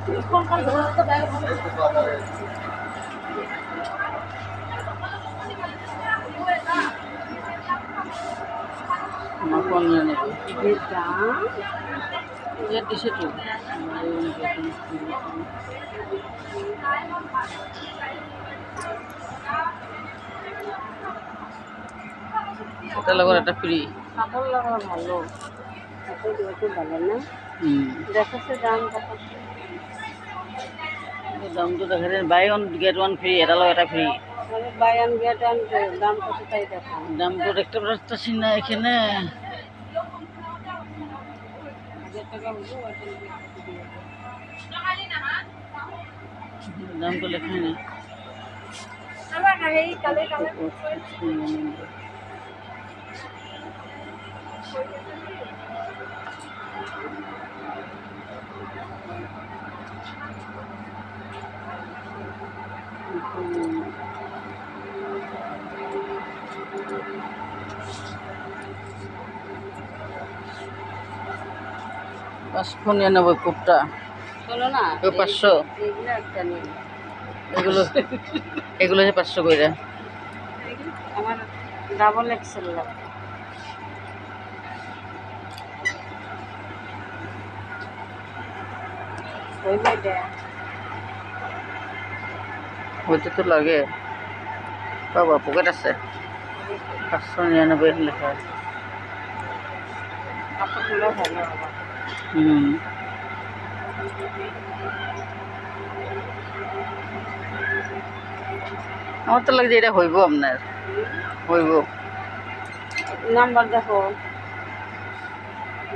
এটা লাগর এটা ফ্রি কাপড় লাগা ভালো কাপড় দেখতে ভালো না দেখাচ্ছে দাম তো দেখা যায় buy one get one free এটা লাগো এটা free buy one get one দাম কত তাই দেখো দাম তো দেখতে পাচ্ছি না এখানে 1000 টাকা হলো দাম তো লেখাই নেই $599 কোপটা চলো না 500 এগুলো এগুলো 500 কইরা আমার ডাবল এক্সেল লাগে হইতে তো লাগে বাবা পকেট আছে 599 লেখা আছে কাপড়গুলো ভালো হবে আমার তো লাগছে এটা হইব আপনার হইব নাম্বার দেখো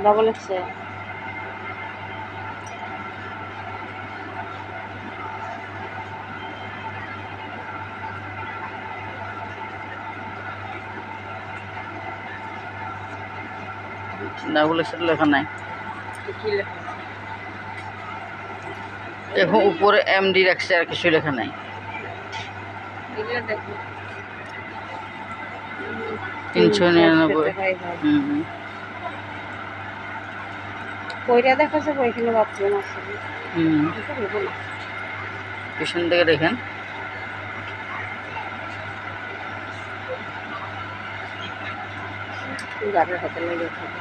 ডাবল এক্সেল ডাবল এক্সেল লেখা নাই এখন উপরে এমডি রাখছে আর কিছু লেখা নাই এগুলো দেখো 399 কইরা দেখাচ্ছে ওইখানে বাথরুম আছে পিছন থেকে দেখেন গাড়ির হাতে লেগে থাকে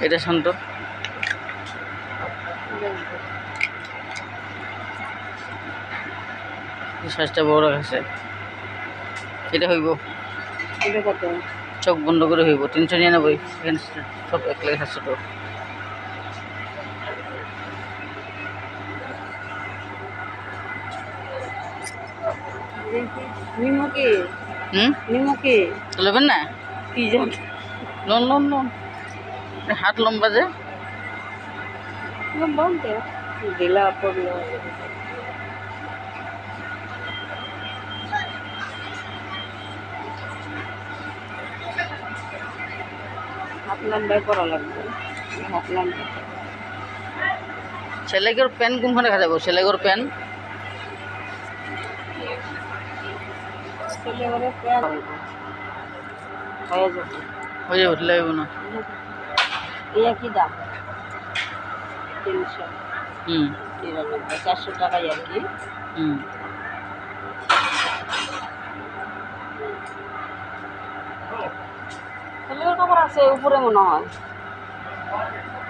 এটা শান্ত সাইজটা বড় আছে এটা হইব এটা কত চোখ বন্ধ করে হইব 399 এখানে সব এক লাগে 700 টাকা নিমকি নিমকি লবেন না কি জান লোন লোন লোন হাত লম্বা যে বলতে দিলা পড়লো হাত লম্বাই করা লাগবে হাত লম্বা ছেলেগর পেন কোনখানে দেখা যাব ছেলেগর পেন ছেলেগুলো পেন হয়ে যাবে হয়ে যাবে লাগবে না ইয়া কি দাম 300 400 টাকাই আর কি ছেলের কাপড় আছে উপরে মনে হয়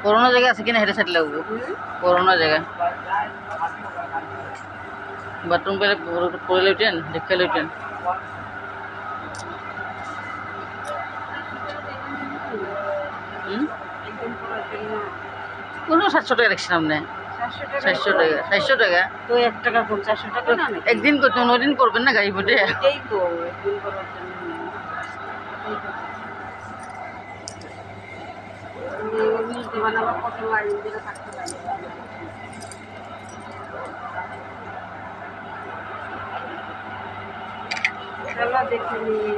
পুরোনো জায়গা আছে কিনা হেঁটে সাইড লাগবো পুরোনো জায়গা বাথরুম পেলে পরে লইটেন দেখে লইটেন কোনো 700 টাকা রাখছিলাম না 700 টাকা 700 টাকা তো 1 টাকা 400 টাকা না একদিন করতে অন্যদিন করবেন না গাড়ি ভোটে এটাই তো একদিন করার জন্য বানাবার কত লাইন দিয়ে থাকতে লাগে চলো দেখে নিয়ে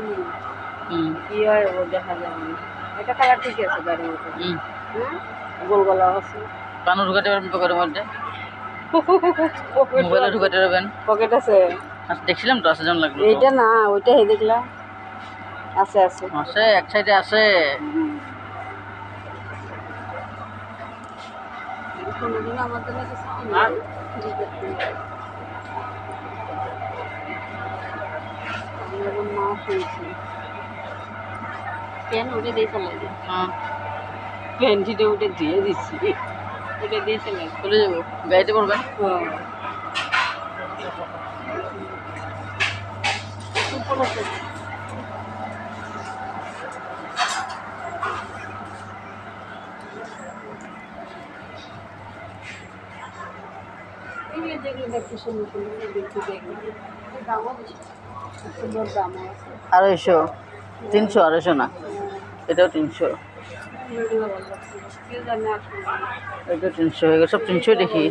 কি হয় ও দেখা যাবে এটা কালার ঠিক আছে গাড়ির মধ্যে গোল গলা আছে পানো ঢুকাতে পারবেন পকেটের মধ্যে মোবাইলে ঢুকাতে পারবেন পকেট আছে দেখছিলাম তো আছে জন লাগলো এইটা না ওইটা হে দেখলাম আছে আছে আছে এক সাইডে আছে কোনোদিন আমাদের কাছে মা শুনছি প্যান উঠে দিয়ে চালাই দিই প্যান্টিটা উঠে দিয়ে দিচ্ছি উঠে দিয়ে চালাই চলে যাবো গাড়িতে পড়বেন যেগুলো দেখতে সুন্দর সুন্দর দেখতে দেখবে দামও বেশি সুন্দর দামও আছে 250 300 250 না এটাও 300 এটা 300 এগুলো সব 300 দেখি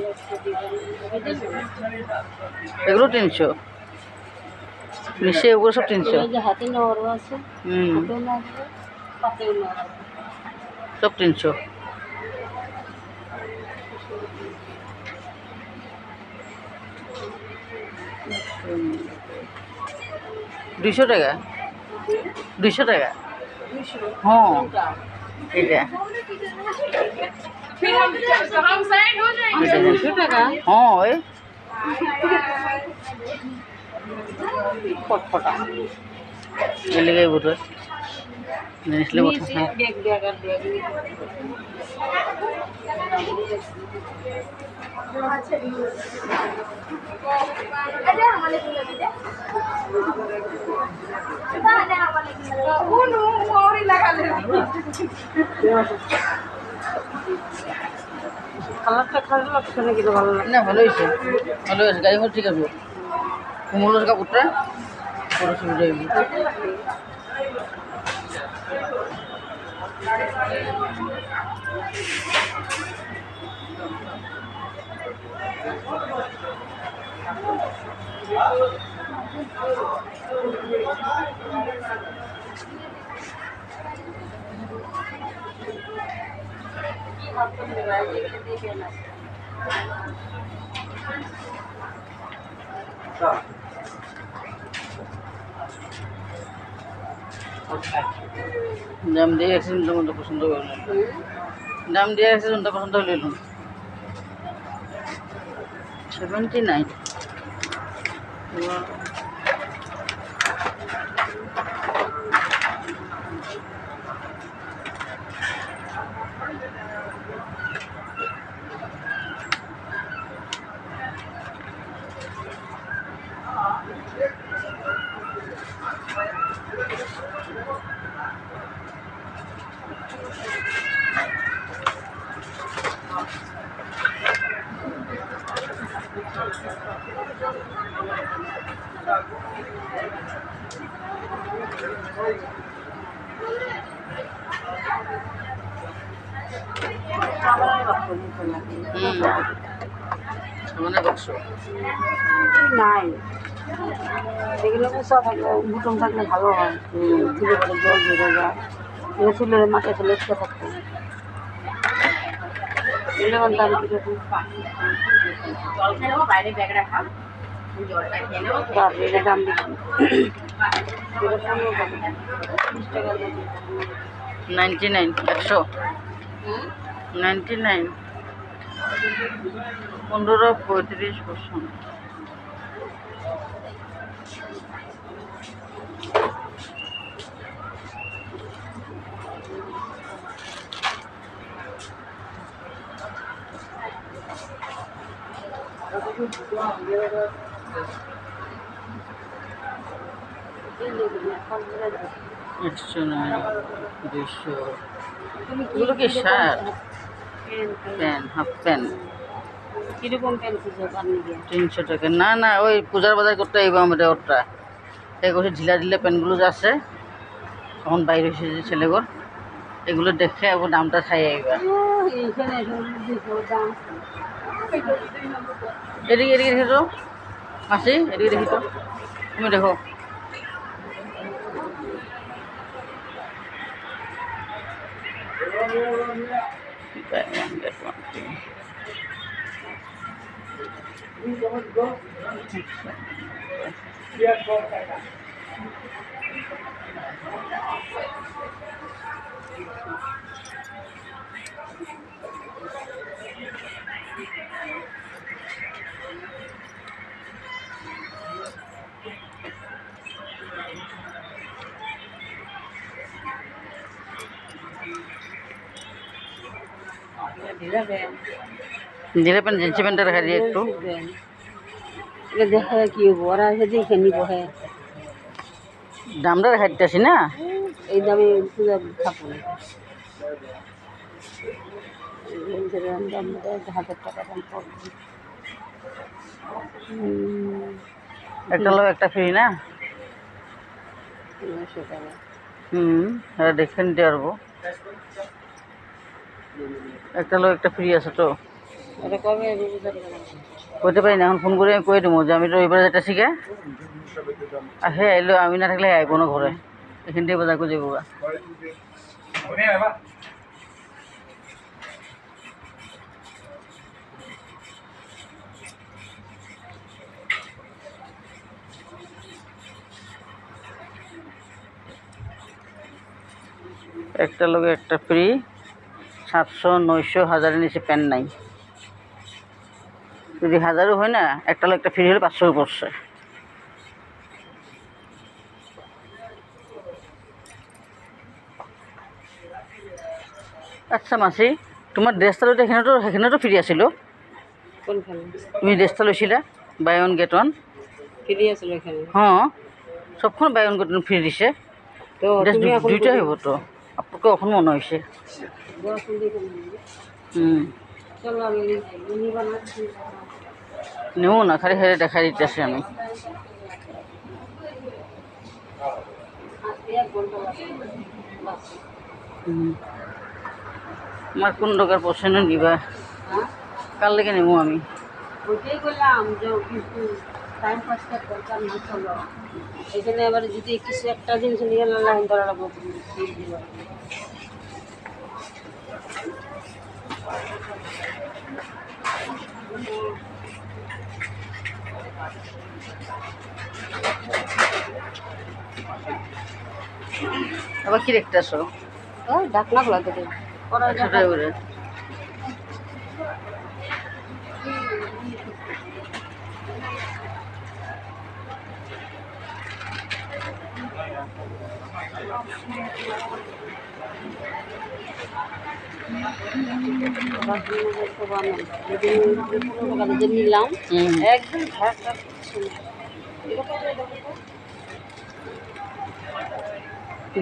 এগুলো 300 নিশ্চয়ই এগুলো সব 300 হাতে নেওয়ারও আছে হুম পাতেও নেওয়া সব 300 200 টাকা 200 টাকা হ্যাঁ এটা হ্যাঁ ওই ফটফটা এলাকায় বোধ জিনিসলে বোধ কালারটা খারাপ লাগছে না কিন্তু ভালো লাগে না ভালো হয়েছে গাড়ি ঘর ঠিক আছে কুমড়োর কাপড়টা বড় সুবিধা হইবে দাম দিয়ে একশো মধ্যে পছন্দ করলেন দাম দিয়ে একশো পছন্দ হইল 79 সামনে বাক্স নাই এগুলো সব থাকলে বুটন থাকলে ভালো হয় ধীরে ধীরে জল বেরো যায় এগুলো ছিল মাঠে ফেলে থাকতো এগুলো দাম কীরকম বাপরে এটা দাম বেশি 99 100 99 15-35%। একশো নয় 200 এগুলো কি শার্ট প্যান্ট হাফ প্যান্ট কিরকম প্যান্ট খুঁজে পাননি 300 টাকা না না ওই পূজার বাজার করতে আইব আমাদের ওরটা এই করছে ঢিলা ঢিলা প্যান্টগুলো যে আছে তখন বাইরে হয়েছে যে ছেলেগুলো এগুলো দেখে আবার দামটা খাই আইবা এদিকে এদিকে দেখি তো মাসি এদিকে দেখি তো তুমি দেখো ঢিলা প্যান্ট দিলে প্যান্ট জিন্সি প্যান্টটা দেখা দিয়ে একটু এটা দেখে কি হবো ওরা এসে দেখে নিব হ্যাঁ দামটা দেখাইতেছি না এই দামে পূজা থাকবো না 1000 টাকা দাম পড়বে একটা লোক একটা ফ্রি না 900 টাকা এটা দেখে নিতে পারবো একটা লোক একটা ফ্রি আছে তো এটা কবে পূজা কইতে পারি না এখন ফোন করে আমি কয়ে দেবো যে আমি রবিবার যেটা শিখে আর হে এলো আমি না থাকলে আইব না ঘরে এখান থেকে বাজার করে যাবো একটা লোক একটা ফ্রি 700 900 1000-এর নিচে প্যান্ট নাই যদি 1000ও হয় না একটা লোক একটা ফ্রি হলে 500 পড়ছে আচ্ছা মাসি তোমার ড্রেসটা লইতে সেখানে তো ফ্রি আছিল কোনখানে তুমি ড্রেসটা লৈছিলা buy one get one free আছিল এখানে হ্যাঁ সবখন buy one get one free দিছে তো ড্রেস তুমি এখন দুইটা হইব তো আপনাকে এখন মনে হয়েছে চলো আমি নিবা না নেব না খালি হেরে দেখাই দিতেছি আমি আমার কোন দরকার পছন্দ নিবা কার লেগে নেবো আমি ওইটাই বললাম যে কিছু টাইম পাসটা দরকার না চলো এখানে আবার যদি কিছু একটা জিনিস নিয়ে লাইন ধরা লাগবো আবার কি দেখতে আসো ডাক লাগলো তোকে সেটাই বলে নিলাম হুম একদম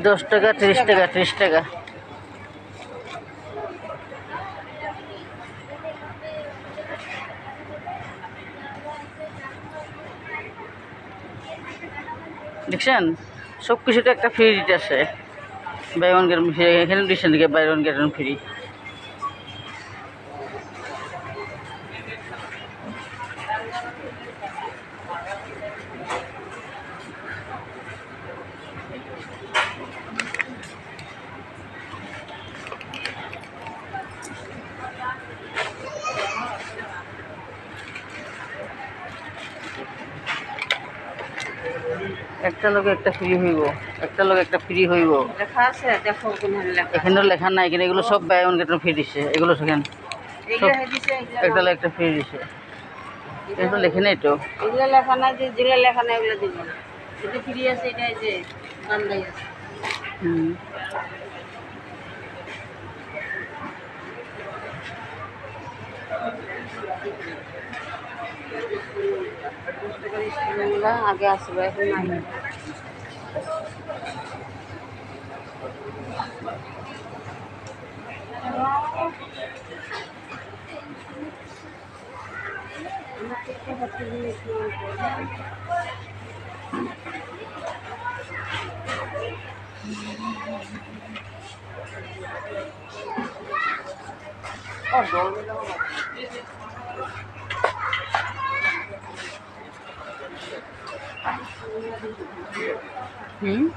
10 টাকা 30 টাকা 30 টাকা দেখছেন সব কিছুতে একটা ফ্রি দিতে আছে বাই ওয়ান গেট ফ্রি এখানে দিচ্ছে নাকি buy one get one free একটা লোক একটা ফ্রি হইব একটা লোক একটা ফ্রি হইব লেখা আছে দেখো কোনখানে লেখা এখানেও লেখা নাই কিন্তু এগুলো সব buy one get one free দিচ্ছে এগুলো সেখানে এগুলো দিছে একটা লোক একটা ফ্রি দিচ্ছে এটা তো লেখে নেই তো এগুলো লেখা নাই যে যেগুলো লেখা নাই ওগুলো দিব না এটা ফ্রি আছে এটাই যে বান্দাই আছে হুম আগে আসলো এখন নাই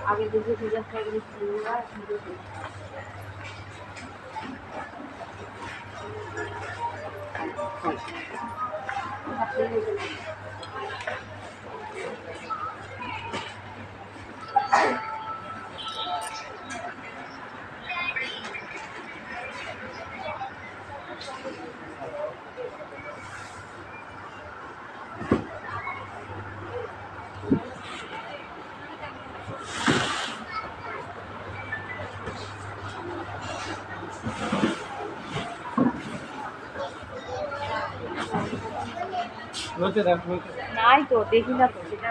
আগে দেখে পূজা করে নাই তো, দেখি না তো সেটা।